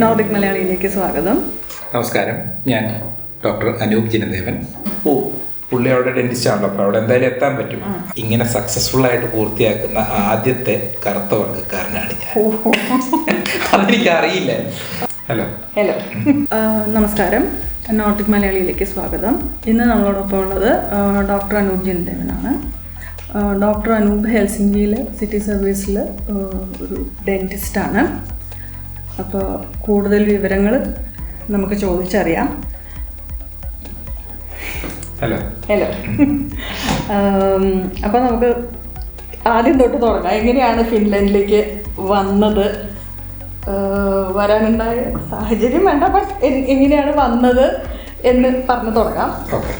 Nordic മലയാളിയിലേക്ക് സ്വാഗതം. നമസ്കാരം, ഞാൻ ഡോക്ടർ അനൂപ് ജിനദേവൻ. പുള്ളി അവിടെ ഡെന്റിസ്റ്റ് ആണല്ലോ, അപ്പോൾ അവിടെ എന്തായാലും എത്താൻ പറ്റും. ഇങ്ങനെ സക്സസ്ഫുൾ ആയിട്ട് പൂർത്തിയാക്കുന്ന ആദ്യത്തെ കറുത്ത വർഗ്ഗക്കാരനാണ് ഞാൻ. അതെനിക്ക് അറിയില്ല. ഹലോ ഹലോ നമസ്കാരം, നോർഡിക് മലയാളിയിലേക്ക് സ്വാഗതം. ഇന്ന് നമ്മളോടൊപ്പം ഉള്ളത് ഡോക്ടർ അനൂപ് ജിനദേവനാണ്. ഡോക്ടർ അനൂപ് ഹെൽസിങ്കിയിൽ സിറ്റി സർവീസിൽ ഒരു ഡെന്റിസ്റ്റാണ്. അപ്പോൾ കൂടുതൽ വിവരങ്ങൾ നമുക്ക് ചോദിച്ചറിയാം. ഹലോ ഹലോ അപ്പോൾ നമുക്ക് ആദ്യം തൊട്ട് തുടങ്ങാം. എങ്ങനെയാണ് ഫിൻലൻഡിലേക്ക് വന്നത്? വരാനുണ്ടായ സാഹചര്യം വേണ്ട, ബട്ട് എങ്ങനെയാണ് വന്നത് എന്ന് പറഞ്ഞു തുടങ്ങാം. ഓക്കെ,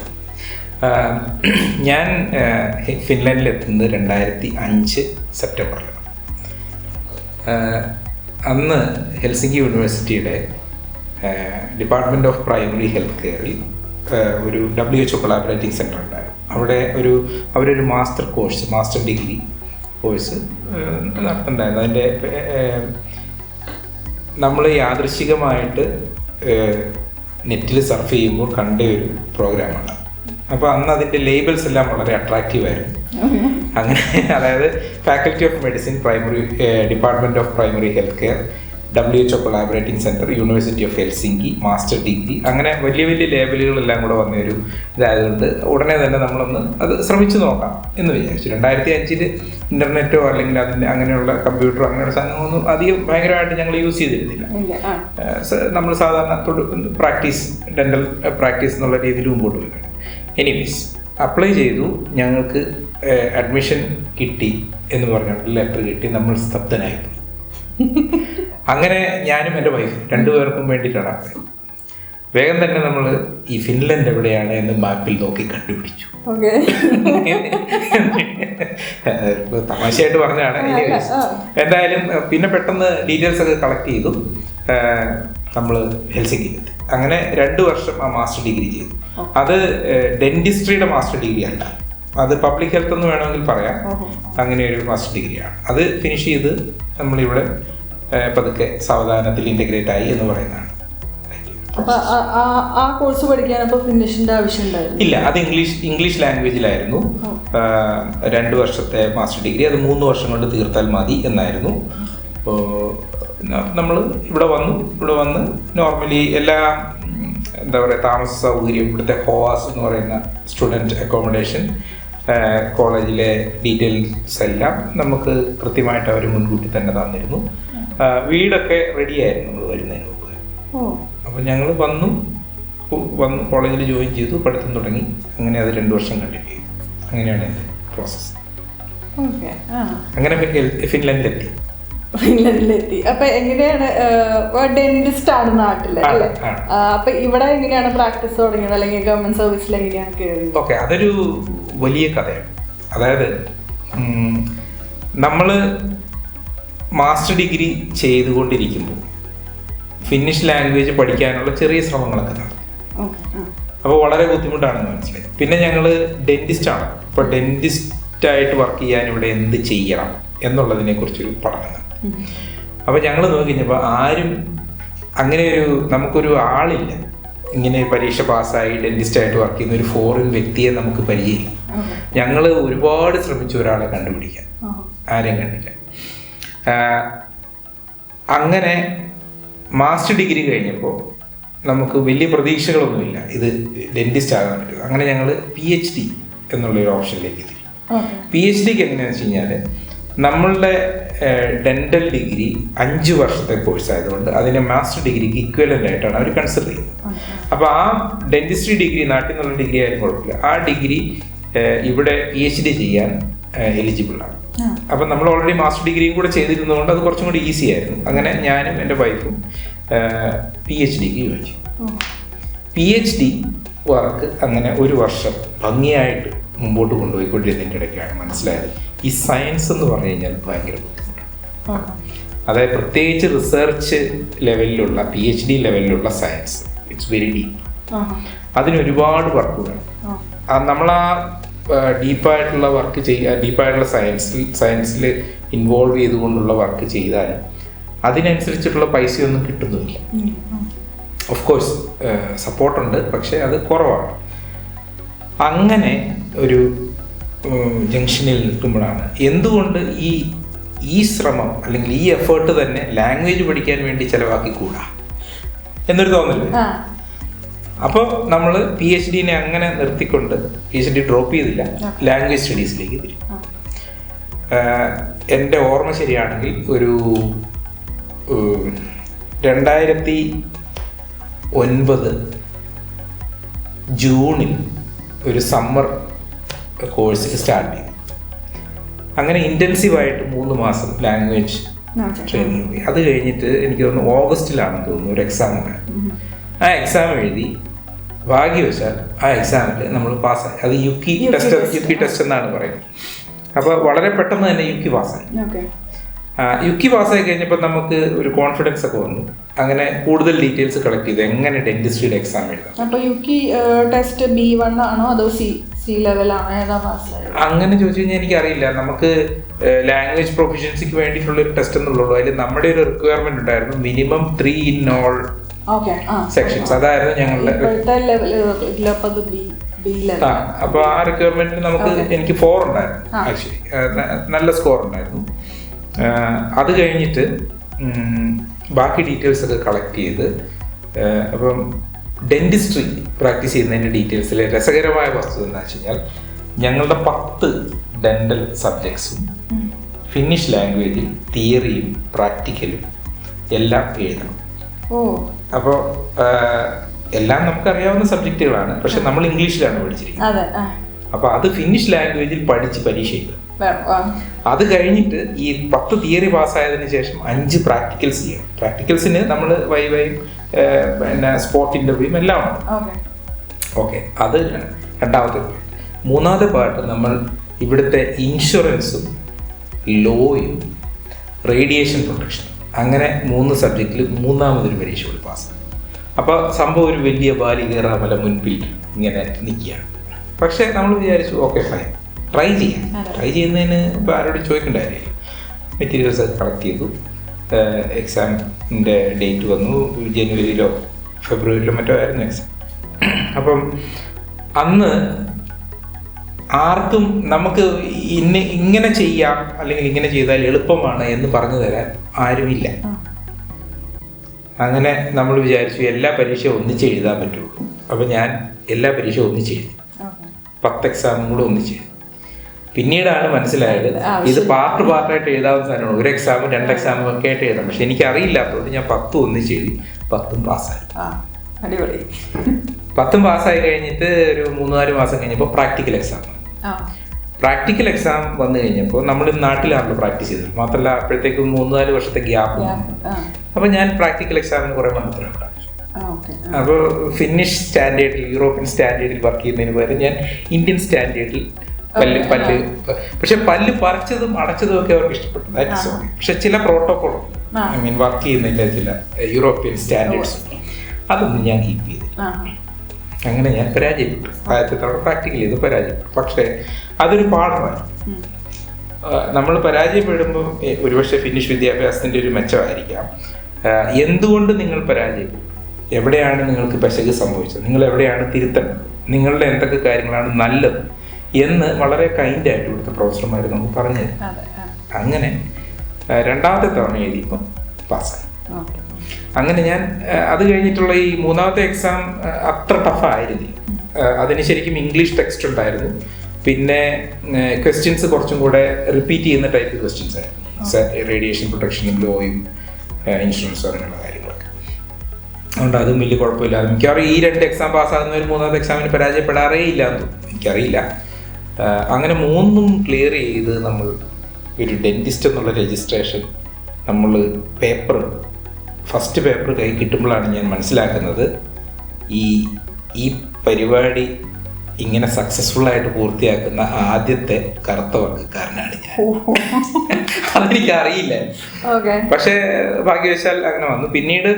ഞാൻ ഫിൻലൻഡിലെത്തുന്നത് 2005 സെപ്റ്റംബറിലാണ്. അന്ന് ഹെൽസിങ്കി യൂണിവേഴ്സിറ്റിയുടെ ഡിപ്പാർട്ട്മെൻറ്റ് ഓഫ് പ്രൈമറി ഹെൽത്ത് കെയറിൽ ഒരു WHO കൊളാബറേറ്റിംഗ് സെൻറ്റർ ഉണ്ടായിരുന്നു. അവിടെ അവരൊരു മാസ്റ്റർ ഡിഗ്രി കോഴ്സ് നടത്തുന്നുണ്ടായിരുന്നു. അതിൻ്റെ നമ്മൾ യാദൃശ്ചികമായിട്ട് നെറ്റിൽ സർഫ് ചെയ്യുമ്പോൾ കണ്ട ഒരു പ്രോഗ്രാമാണ്. അപ്പോൾ അന്ന് അതിൻ്റെ ലേബൽസ് എല്ലാം വളരെ അട്രാക്റ്റീവായിരുന്നു. അങ്ങനെ, അതായത് faculty of medicine, department of primary health care, WHO collaborating centre, university of Helsinki, master degree, അങ്ങനെ വലിയ വലിയ ലേബലുകളെല്ലാം കൂടെ വന്നൊരു ഇതായതുകൊണ്ട് ഉടനെ തന്നെ നമ്മളൊന്ന് അത് ശ്രമിച്ചു നോക്കാം എന്ന് വിചാരിച്ചു. 2005 ഇൻ്റർനെറ്റോ അല്ലെങ്കിൽ അതിൻ്റെ അങ്ങനെയുള്ള കമ്പ്യൂട്ടറോ അങ്ങനെയുള്ള സാധനങ്ങളൊന്നും അധികം ഭയങ്കരമായിട്ട് ഞങ്ങൾ യൂസ് ചെയ്തിരുന്നില്ല. നമ്മൾ സാധാരണ ഡെൻ്റൽ പ്രാക്ടീസ് എന്നുള്ള രീതിയിൽ മുമ്പോട്ട് പോയി. എനിവേസ്, അപ്ലൈ ചെയ്തു. ഞങ്ങൾക്ക് അഡ്മിഷൻ കിട്ടി എന്ന് പറഞ്ഞിട്ട് ലെറ്റർ കിട്ടി. നമ്മൾ സ്തബ്ധനായി. അങ്ങനെ ഞാനും എൻ്റെ വൈഫ് രണ്ടുപേർക്കും വേണ്ടിയിട്ടാണ് അപ്ലൈ. വേഗം തന്നെ നമ്മൾ ഈ ഫിൻലൻഡ് എവിടെയാണ് എന്ന് മാപ്പിൽ നോക്കി കണ്ടുപിടിച്ചു. തമാശയായിട്ട് പറഞ്ഞാണ്. എന്തായാലും പിന്നെ പെട്ടെന്ന് ഡീറ്റെയിൽസ് ഒക്കെ കളക്ട് ചെയ്തു. നമ്മൾ ഹെൽസിങ്കിയിലെത്തി. അങ്ങനെ 2 വർഷം ആ മാസ്റ്റർ ഡിഗ്രി ചെയ്തു. അത് ഡെന്റിസ്ട്രിയുടെ മാസ്റ്റർ ഡിഗ്രി അല്ല, അത് പബ്ലിക് ഹെൽത്ത് എന്ന് വേണമെങ്കിൽ പറയാം. അങ്ങനെ ഒരു മാസ്റ്റർ ഡിഗ്രിയാണ്. അത് ഫിനിഷ് ചെയ്ത് നമ്മളിവിടെ പതുക്കെ സാവധാനത്തിൽ ഇൻ്റഗ്രേറ്റ് ആയി എന്ന് പറയുന്നതാണ്. ആ കോഴ്സ് പഠിക്കാൻ ഫിനിഷിന്റെ ആവശ്യം ഇല്ല, അത് ഇംഗ്ലീഷ് ലാംഗ്വേജിലായിരുന്നു. 2 വർഷത്തെ മാസ്റ്റർ ഡിഗ്രി, അത് 3 വർഷം കൊണ്ട് തീർത്താൽ മതി എന്നായിരുന്നു. നമ്മൾ ഇവിടെ വന്ന് നോർമലി എല്ലാ എന്താ പറയുക, താമസ സൗകര്യം, ഇവിടുത്തെ ഹോവാസ് എന്ന് പറയുന്ന സ്റ്റുഡൻറ്റ് അക്കോമഡേഷൻ, കോളേജിലെ ഡീറ്റെയിൽസ് എല്ലാം നമുക്ക് കൃത്യമായിട്ട് അവർ മുൻകൂട്ടി തന്നെ തന്നിരുന്നു. വീടൊക്കെ റെഡിയായിരുന്നു നമ്മൾ വരുന്നതിന് മുമ്പ്. അപ്പോൾ ഞങ്ങൾ വന്നു കോളേജിൽ ജോയിൻ ചെയ്തു, പഠിത്തം തുടങ്ങി. അങ്ങനെ അത് 2 വർഷം കണ്ടിന്യൂ ചെയ്തു. അങ്ങനെയാണ് എൻ്റെ പ്രോസസ്സ്. അങ്ങനെ ഫിൻലൻഡിലെത്തി. അപ്പൊ എങ്ങനെയാണ്? ഡെന്റിസ്റ്റ് ആണ് നാട്ടില് അല്ലേ? അപ്പൊ ഇവിടെ എങ്ങനെയാണ് പ്രാക്ടീസ് തുടങ്ങിയത്, അല്ലെങ്കിൽ ഗവൺമെന്റ് സർവീസിൽ എങ്ങനെയാണ് കയറിയത്? ഓക്കെ, അതൊരു വലിയ കഥയാണ്. അതായത് നമ്മള് മാസ്റ്റർ ഡിഗ്രി ചെയ്തുകൊണ്ടിരിക്കുമ്പോൾ ഫിന്നിഷ് ലാംഗ്വേജ് പഠിക്കാനുള്ള ചെറിയ ശ്രമങ്ങളൊക്കെ നടത്തി. അപ്പോൾ വളരെ ബുദ്ധിമുട്ടാണെന്ന് മനസ്സിലായി. പിന്നെ ഞങ്ങൾ ഡെന്റിസ്റ്റാണ്. അപ്പോൾ ഡെന്റിസ്റ്റായിട്ട് വർക്ക് ചെയ്യാൻ ഇവിടെ എന്ത് ചെയ്യണം എന്നുള്ളതിനെ കുറിച്ചൊരു പഠനം. അപ്പോൾ ഞങ്ങൾ നോക്കിക്കഴിഞ്ഞപ്പോൾ ആരും അങ്ങനെ നമുക്കൊരു ആളില്ല. ഇങ്ങനെ പരീക്ഷ പാസ്സായി ഡെന്റിസ്റ്റായിട്ട് വർക്ക് ചെയ്യുന്ന ഒരു ഫോറിൻ വ്യക്തിയെ നമുക്ക് പരിചയമില്ല. ഞങ്ങൾ ഒരുപാട് ശ്രമിച്ചു ഒരാളെ കണ്ടുപിടിക്കാൻ, ആരെയും കണ്ടില്ല. അങ്ങനെ മാസ്റ്റർ ഡിഗ്രി കഴിഞ്ഞപ്പോൾ നമുക്ക് വലിയ പ്രതീക്ഷകളൊന്നുമില്ല ഇത് ഡെന്റിസ്റ്റ് ആകാൻ പറ്റും. അങ്ങനെ ഞങ്ങൾ PhD എന്നുള്ളൊരു ഓപ്ഷനിലേക്ക് എത്തി. PhDക്ക് എങ്ങനെയാണെന്ന് വെച്ച് കഴിഞ്ഞാൽ, നമ്മളുടെ ഡെൻ്റൽ ഡിഗ്രി 5 വർഷത്തെ കോഴ്സ് ആയതുകൊണ്ട് അതിനെ മാസ്റ്റർ ഡിഗ്രിക്ക് ഇക്വലൻ്റ് ആയിട്ടാണ് അവർ കൺസിഡർ ചെയ്യുന്നത്. അപ്പോൾ ആ ഡെന്റിസ്ട്രി ഡിഗ്രി, നാട്ടിൽ നിന്നുള്ള ഡിഗ്രി ആയാലും കുഴപ്പമില്ല, ആ ഡിഗ്രി ഇവിടെ PhD ചെയ്യാൻ എലിജിബിളാണ്. അപ്പം നമ്മൾ ഓൾറെഡി മാസ്റ്റർ ഡിഗ്രിയും കൂടെ ചെയ്തിരുന്നതുകൊണ്ട് അത് കുറച്ചും കൂടി ഈസി ആയിരുന്നു. അങ്ങനെ ഞാനും എൻ്റെ വൈഫും PhDക്ക് ചോദിച്ചു. PhD വർക്ക് അങ്ങനെ 1 വർഷം ഭംഗിയായിട്ട് മുമ്പോട്ട് കൊണ്ടുപോയിക്കൊണ്ടിരുന്നതിൻ്റെ ഇടയ്ക്കാണ് മനസ്സിലായത് ഈ സയൻസ് എന്ന് പറഞ്ഞു കഴിഞ്ഞാൽ ഭയങ്കര ബുദ്ധിമുട്ടാണ്. അതായത് പ്രത്യേകിച്ച് റിസർച്ച് ലെവലിലുള്ള PhD ലെവലിലുള്ള സയൻസ്, ഇറ്റ്സ് വെരി ഡീപ്പ്. അതിനൊരുപാട് വർക്ക് വേണം. നമ്മൾ ഡീപ്പായിട്ടുള്ള വർക്ക് ഡീപ്പായിട്ടുള്ള സയൻസിൽ ഇൻവോൾവ് ചെയ്തുകൊണ്ടുള്ള വർക്ക് ചെയ്താൽ അതിനനുസരിച്ചിട്ടുള്ള പൈസയൊന്നും കിട്ടുന്നുമില്ല. ഓഫ് കോഴ്സ് സപ്പോർട്ടുണ്ട്, പക്ഷെ അത് കുറവാണ്. അങ്ങനെ ഒരു ജംഗ്ഷനിൽ നിൽക്കുമ്പോഴാണ് എന്തുകൊണ്ട് ഈ ശ്രമം അല്ലെങ്കിൽ ഈ എഫേർട്ട് തന്നെ ലാംഗ്വേജ് പഠിക്കാൻ വേണ്ടി ചിലവാക്കിക്കൂടാ എന്നൊരു തോന്നല്. അപ്പോൾ നമ്മൾ PhD അങ്ങനെ നിർത്തിക്കൊണ്ട് PhD ഡ്രോപ്പ് ചെയ്തില്ല, ലാംഗ്വേജ് സ്റ്റഡീസിലേക്ക് തിരിച്ചു. എൻ്റെ ഓർമ്മ ശരിയാണെങ്കിൽ ഒരു 2009 ജൂണിൽ ഒരു സമ്മർ കോഴ്സിൽ സ്റ്റാർട്ട് ചെയ്തു. അങ്ങനെ ഇൻറ്റൻസീവായിട്ട് 3 മാസം ലാംഗ്വേജ് ട്രെയിനിങ് പോയി. അത് കഴിഞ്ഞിട്ട് എനിക്ക് തോന്നുന്നു ഓഗസ്റ്റിലാണെന്ന് തോന്നുന്നു ഒരു എക്സാം ഉണ്ടായിരുന്നു. ആ എക്സാം എഴുതി ഭാഗ്യവശാൽ ആ എക്സാമിൽ നമ്മൾ പാസ്സായി. അത് യുക്കി ടെസ്റ്റ് എന്നാണ് പറയുന്നത്. അപ്പോൾ വളരെ പെട്ടെന്ന് തന്നെ യുക്കി പാസ്സായി. യുക്കി പാസ്സായി കഴിഞ്ഞപ്പോൾ നമുക്ക് ഒരു കോൺഫിഡൻസ് ഒക്കെ വന്നു. അങ്ങനെ കൂടുതൽ ഡീറ്റെയിൽസ് കളക്ട് ചെയ്ത് എങ്ങനെ ഡെന്റിസ്ട്രിയുടെ എക്സാം എഴുതാം. അപ്പോൾ യുക്കി ടെസ്റ്റ് B1 ആണോ അതോ സി ലെവലാണോ, ഏതാ പാസ്സായത്? അങ്ങനെ ചോദിച്ചു കഴിഞ്ഞാൽ എനിക്കറിയില്ല. നമുക്ക് ലാംഗ്വേജ് പ്രൊഫിഷ്യൻസിക്ക് വേണ്ടിയിട്ടുള്ള ഒരു ടെസ്റ്റ് എന്നുള്ളൂ. അതിൽ നമ്മുടെ ഒരു റിക്വയർമെന്റ് ഉണ്ടായിരുന്നു, മിനിമം 3 in all സെക്ഷൻസ്. അതായിരുന്നു ഞങ്ങളുടെ. അപ്പൊ ആ റിക്വയർമെന്റിൽ എനിക്ക് 4 ഉണ്ടായിരുന്നു. ആക്ച്വലി നല്ല സ്കോർ ഉണ്ടായിരുന്നു. അത് കഴിഞ്ഞിട്ട് ബാക്കി ഡീറ്റെയിൽസ് ഒക്കെ കളക്ട് ചെയ്ത് അപ്പം ഡെന്റിസ്ട്രി പ്രാക്ടീസ് ചെയ്യുന്നതിൻ്റെ ഡീറ്റെയിൽസിൽ രസകരമായ വസ്തുത എന്താ വെച്ച് കഴിഞ്ഞാൽ ഞങ്ങളുടെ 10 ഡെന്റൽ സബ്ജക്ട്സും ഫിന്നിഷ് ലാംഗ്വേജിൽ തിയറിയും പ്രാക്ടിക്കലും എല്ലാം എഴുതണം. അപ്പോൾ എല്ലാം നമുക്കറിയാവുന്ന സബ്ജക്റ്റുകളാണ്, പക്ഷെ നമ്മൾ ഇംഗ്ലീഷിലാണ് പഠിച്ചിരിക്കുന്നത്. അപ്പോൾ അത് ഫിന്നിഷ് ലാംഗ്വേജിൽ പഠിച്ച് പരീക്ഷ എഴുതുക. അത് കഴിഞ്ഞിട്ട് ഈ 10 തിയറി പാസ്സായതിനു ശേഷം 5 പ്രാക്ടിക്കൽസ് ചെയ്യണം. പ്രാക്ടിക്കൽസിന് നമ്മൾ വൈവയും പിന്നെ സ്പോട്ട് ഇന്റർവ്യൂവും എല്ലാം ഉണ്ട്. ഓക്കെ, അത് രണ്ടാമത്തെ പാർട്ട്. മൂന്നാമത്തെ പാർട്ട് നമ്മൾ ഇവിടുത്തെ ഇൻഷുറൻസും ലോയും റേഡിയേഷൻ പ്രൊട്ടക്ഷനും, അങ്ങനെ 3 സബ്ജക്റ്റിൽ മൂന്നാമതൊരു പരീക്ഷ കൂടി പാസ്സായി. അപ്പോൾ സംഭവം ഒരു വലിയ ബാലികേറാമല മുൻപിൽ ഇങ്ങനെ നിൽക്കുകയാണ്. പക്ഷേ നമ്മൾ വിചാരിച്ചു ഓക്കെ ഫൈൻ, ട്രൈ ചെയ്യാം. ട്രൈ ചെയ്യുന്നതിന് ഇപ്പോൾ ആരോടും ചോദിക്കേണ്ടായില്ല. മെറ്റീരിയൽസ് ഒക്കെ കളക്ട് ചെയ്തു. എക്സാമിൻ്റെ ഡേറ്റ് വന്നു. ജനുവരിയിലോ ഫെബ്രുവരിയിലോ മറ്റോ ആയിരുന്നു എക്സാം. അപ്പം അന്ന് ആർക്കും നമുക്ക് ഇങ്ങനെ ചെയ്യാം അല്ലെങ്കിൽ ഇങ്ങനെ ചെയ്താൽ എളുപ്പമാണ് എന്ന് പറഞ്ഞു തരാൻ ആരുമില്ല. അങ്ങനെ നമ്മൾ വിചാരിച്ചു എല്ലാ പരീക്ഷയും ഒന്നിച്ച് എഴുതാൻ പറ്റുള്ളൂ. അപ്പം ഞാൻ എല്ലാ പരീക്ഷയും ഒന്നിച്ച് എഴുതി, 10 എക്സാമും കൂടെ ഒന്നിച്ച് എഴുതി. പിന്നീടാണ് മനസ്സിലായത് ഇത് പാർട്ടായിട്ട് എഴുതാവുന്ന സാധനമാണ്. 1 എക്സാമും 2 എക്സാമും ഒക്കെ ആയിട്ട് എഴുതാം. പക്ഷെ എനിക്ക് അറിയില്ലാത്തതുകൊണ്ട് ഞാൻ 10 ഒന്നിച്ച് എഴുതി, 10ഉം പാസ്സായി. 10ഉം പാസ്സായി കഴിഞ്ഞിട്ട് ഒരു 3-4 മാസം കഴിഞ്ഞപ്പോൾ പ്രാക്ടിക്കൽ എക്സാം. പ്രാക്ടിക്കൽ എക്സാം വന്നു കഴിഞ്ഞപ്പോൾ നമ്മൾ നാട്ടിലാണല്ലോ പ്രാക്ടീസ് ചെയ്തത്. മാത്രമല്ല അപ്പോഴത്തേക്കും 3-4 വർഷത്തെ ഗ്യാപ്പ്. അപ്പോൾ ഞാൻ പ്രാക്ടിക്കൽ എക്സാമിന് കുറേ മന്ത്രം കാണിച്ചു. അപ്പോൾ ഫിന്നിഷ് സ്റ്റാൻഡേർഡിൽ, യൂറോപ്യൻ സ്റ്റാൻഡേർഡിൽ വർക്ക് ചെയ്യുന്നതിന് പകരം ഞാൻ ഇന്ത്യൻ സ്റ്റാൻഡേർഡിൽ പല്ല് പക്ഷെ പല്ല് പറിച്ചതും അടച്ചതും ഒക്കെ അവർക്ക് ഇഷ്ടപ്പെട്ടു. പക്ഷെ ചില പ്രോട്ടോകോൾ വർക്ക് ചെയ്യുന്നതിൻ്റെ ചില യൂറോപ്യൻ സ്റ്റാൻഡേർഡ്സ് അതൊന്നും ഞാൻ കീപ്പ് ചെയ്തില്ല. അങ്ങനെ ഞാൻ പരാജയപ്പെട്ടു. ആദ്യത്തെ തവണ പ്രാക്ടിക്കൽ ചെയ്ത് പരാജയപ്പെട്ടു. പക്ഷേ അതൊരു പാഠമായി. നമ്മൾ പരാജയപ്പെടുമ്പോൾ ഒരുപക്ഷെ ഫിന്നിഷ് വിദ്യാഭ്യാസത്തിൻ്റെ ഒരു മെച്ചമായിരിക്കാം. എന്തുകൊണ്ട് നിങ്ങൾ പരാജയപ്പെട്ടു, എവിടെയാണ് നിങ്ങൾക്ക് പിശക് സംഭവിച്ചത്, നിങ്ങൾ എവിടെയാണ് തിരുത്തേണ്ടത്, നിങ്ങളുടെ എന്തൊക്കെ കാര്യങ്ങളാണ് നല്ലത് എന്ന് വളരെ കൈൻഡായിട്ട് ഇവിടുത്തെ പ്രൊഫസർമാർ നമുക്ക് പറഞ്ഞു തരും. അങ്ങനെ രണ്ടാമത്തെ തവണ എഴുതിയപ്പം പാസ്സായി. അങ്ങനെ ഞാൻ അത് കഴിഞ്ഞിട്ടുള്ള ഈ മൂന്നാമത്തെ എക്സാം അത്ര ടഫായിരുന്നില്ല. അതിന് ശരിക്കും ഇംഗ്ലീഷ് ടെക്സ്റ്റ് ഉണ്ടായിരുന്നു. പിന്നെ ക്വസ്റ്റ്യൻസ് കുറച്ചും കൂടെ റിപ്പീറ്റ് ചെയ്യുന്ന ടൈപ്പ് ക്വസ്റ്റ്യൻസ് ആയിരുന്നു. റേഡിയേഷൻ പ്രൊട്ടക്ഷനും ലോയും ഇൻഷുറൻസും അങ്ങനെയുള്ള കാര്യങ്ങളൊക്കെ. അതുകൊണ്ട് അതും വലിയ കുഴപ്പമില്ലാതെ മിക്കവാറും ഈ 2 എക്സാം പാസ്സാകുന്നവർ മൂന്നാമത്തെ എക്സാമിന് പരാജയപ്പെടാറേ ഇല്ല എന്ന് തോന്നുന്നു. എനിക്കറിയില്ല. അങ്ങനെ 3ഉം ക്ലിയർ ചെയ്ത് നമ്മൾ ഒരു ഡെന്റിസ്റ്റ് എന്നുള്ള രജിസ്ട്രേഷൻ നമ്മൾ ഫസ്റ്റ് പേപ്പർ കൈ കിട്ടുമ്പോഴാണ് ഞാൻ മനസ്സിലാക്കുന്നത് ഈ പരിപാടി ഇങ്ങനെ സക്സസ്ഫുൾ ആയിട്ട് പൂർത്തിയാക്കുന്ന ആദ്യത്തെ കറുത്ത വർഗ്ഗക്കാരനാണ് ഞാൻ. അതെനിക്ക് അറിയില്ല. പക്ഷേ ഭാഗ്യവശാൽ അങ്ങനെ വന്നു. പിന്നീട്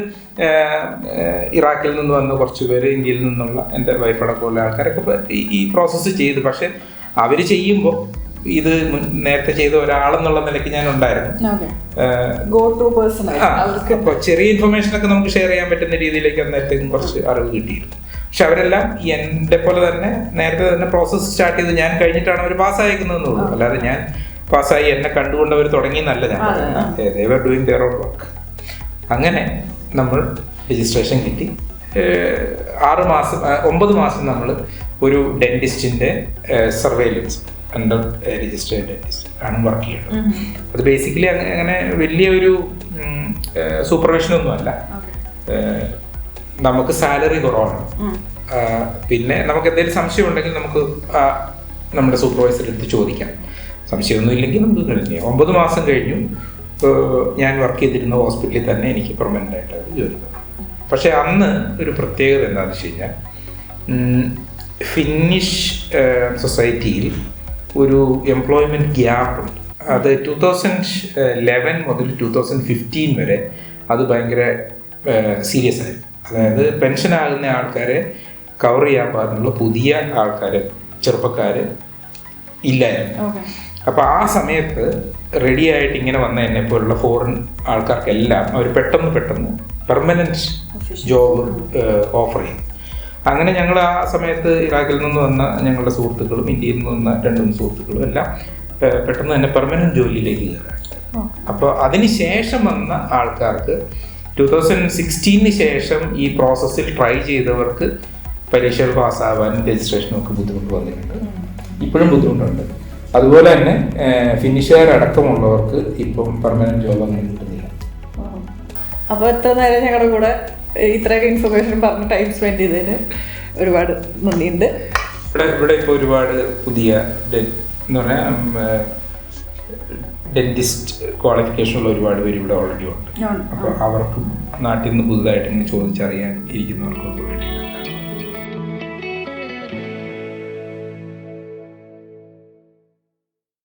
ഇറാഖിൽ നിന്ന് വന്ന കുറച്ച് പേര്, ഇന്ത്യയിൽ നിന്നുള്ള എൻ്റെ വൈഫടക്കമുള്ള ആൾക്കാരൊക്കെ ഈ പ്രോസസ്സ് ചെയ്തു. പക്ഷെ അവർ ചെയ്യുമ്പോൾ ഇത് നേരത്തെ ചെയ്ത ഒരാളെന്നുള്ള നിലയ്ക്ക് ഞാൻ ഉണ്ടായിരുന്നു. അപ്പോൾ ചെറിയ ഇൻഫർമേഷൻ ഒക്കെ നമുക്ക് ഷെയർ ചെയ്യാൻ പറ്റുന്ന രീതിയിലേക്ക് അന്നേരത്തേക്കും കുറച്ച് അറിവ് കിട്ടിയിരുന്നു. പക്ഷെ അവരെല്ലാം എൻ്റെ പോലെ തന്നെ നേരത്തെ തന്നെ പ്രോസസ്സ് സ്റ്റാർട്ട് ചെയ്ത് ഞാൻ കഴിഞ്ഞിട്ടാണ് അവർ പാസ്സായിരിക്കുന്നതെന്ന് തോന്നുന്നു. അല്ലാതെ ഞാൻ പാസ്സായി എന്നെ കണ്ടുകൊണ്ട് അവർ തുടങ്ങിയെന്നല്ല ഞാൻ പറയുന്നത്. they were doing their own work. അങ്ങനെ നമ്മൾ രജിസ്ട്രേഷൻ കിട്ടി. 9 മാസം നമ്മൾ ഒരു ഡെന്റിസ്റ്റിന്റെ സർവൈലൻസ് അണ്ടർ രജിസ്റ്റേർഡ് ഡെന്റിസ്റ്റ് ആണ് വർക്ക് ചെയ്യുന്നത്. അത് ബേസിക്കലി അങ്ങനെ വലിയൊരു സൂപ്പർവിഷൻ ഒന്നും അല്ല. നമുക്ക് സാലറി കുറവാണ്. പിന്നെ നമുക്ക് എന്തെങ്കിലും സംശയം ഉണ്ടെങ്കിൽ നമുക്ക് നമ്മുടെ സൂപ്പർവൈസർ എടുത്ത് ചോദിക്കാം. സംശയമൊന്നും ഇല്ലെങ്കിൽ നമുക്ക് കഴിഞ്ഞു. 9 മാസം കഴിഞ്ഞു. ഞാൻ വർക്ക് ചെയ്തിരുന്ന ഹോസ്പിറ്റലിൽ തന്നെ എനിക്ക് പെർമനൻ്റ് ആയിട്ട് ജോലി തന്നു. പക്ഷെ അന്ന് ഒരു പ്രത്യേകത എന്താണെന്ന് വെച്ച് കഴിഞ്ഞാൽ ഫിന്നിഷ് സൊസൈറ്റിയിൽ ഒരു എംപ്ലോയ്മെൻറ്റ് ഗ്യാപ്പ് ഉണ്ട്. അത് 2011 മുതൽ 2015 വരെ അത് ഭയങ്കര സീരിയസ് ആയിരുന്നു. അതായത് പെൻഷനാകുന്ന ആൾക്കാരെ കവർ ചെയ്യാൻ പാടുള്ള പുതിയ ആൾക്കാർ, ചെറുപ്പക്കാർ ഇല്ലായിരുന്നു. അപ്പോൾ ആ സമയത്ത് റെഡി ആയിട്ട് ഇങ്ങനെ വന്ന എന്നെ പോലുള്ള ഫോറിൻ ആൾക്കാർക്കെല്ലാം അവർ പെട്ടെന്ന് പെർമനൻറ്റ് ജോബ് ഓഫർ ചെയ്യും. അങ്ങനെ ഞങ്ങൾ ആ സമയത്ത് ഇറാഖിൽ നിന്ന് വന്ന ഞങ്ങളുടെ സുഹൃത്തുക്കളും ഇന്ത്യയിൽ നിന്ന് വന്ന 2 സുഹൃത്തുക്കളും എല്ലാം പെട്ടെന്ന് തന്നെ പെർമനൻറ്റ് ജോലിയിലേക്ക് കയറാൻ. അപ്പോൾ അതിന് ശേഷം വന്ന ആൾക്കാർക്ക് 2016 ശേഷം ഈ പ്രോസസ്സിൽ ട്രൈ ചെയ്തവർക്ക് പരീക്ഷകൾ പാസ്സാവാനും രജിസ്ട്രേഷനും ഒക്കെ ബുദ്ധിമുട്ട് വന്നിട്ടുണ്ട്. ഇപ്പോഴും ബുദ്ധിമുട്ടുണ്ട്. അതുപോലെ തന്നെ ഫിനിഷുകാരടക്കമുള്ളവർക്ക് ഇപ്പം പെർമനൻറ്റ് ജോബ് അങ്ങനെ കിട്ടുന്നില്ല. അപ്പോൾ എത്ര നേരം ഞങ്ങളുടെ കൂടെ ഇത്രയൊക്കെ ഇൻഫർമേഷൻ പറഞ്ഞ് ടൈം സ്പെൻഡ് ചെയ്തതിന് ഒരുപാട് നന്ദിയുണ്ട്. ഇവിടെ ഇപ്പോൾ ഒരുപാട് പുതിയ എന്ന് പറഞ്ഞാൽ ഡെന്റിസ്റ്റ് ക്വാളിഫിക്കേഷനുള്ള ഒരുപാട് പേര് ഇവിടെ ഓൾറെഡി ഉണ്ട്. അപ്പോൾ അവർക്കും നാട്ടിൽ നിന്ന് പുതുതായിട്ട് ചോദിച്ചറിയാൻ ഇരിക്കുന്നവർക്കൊക്കെ വേണ്ടി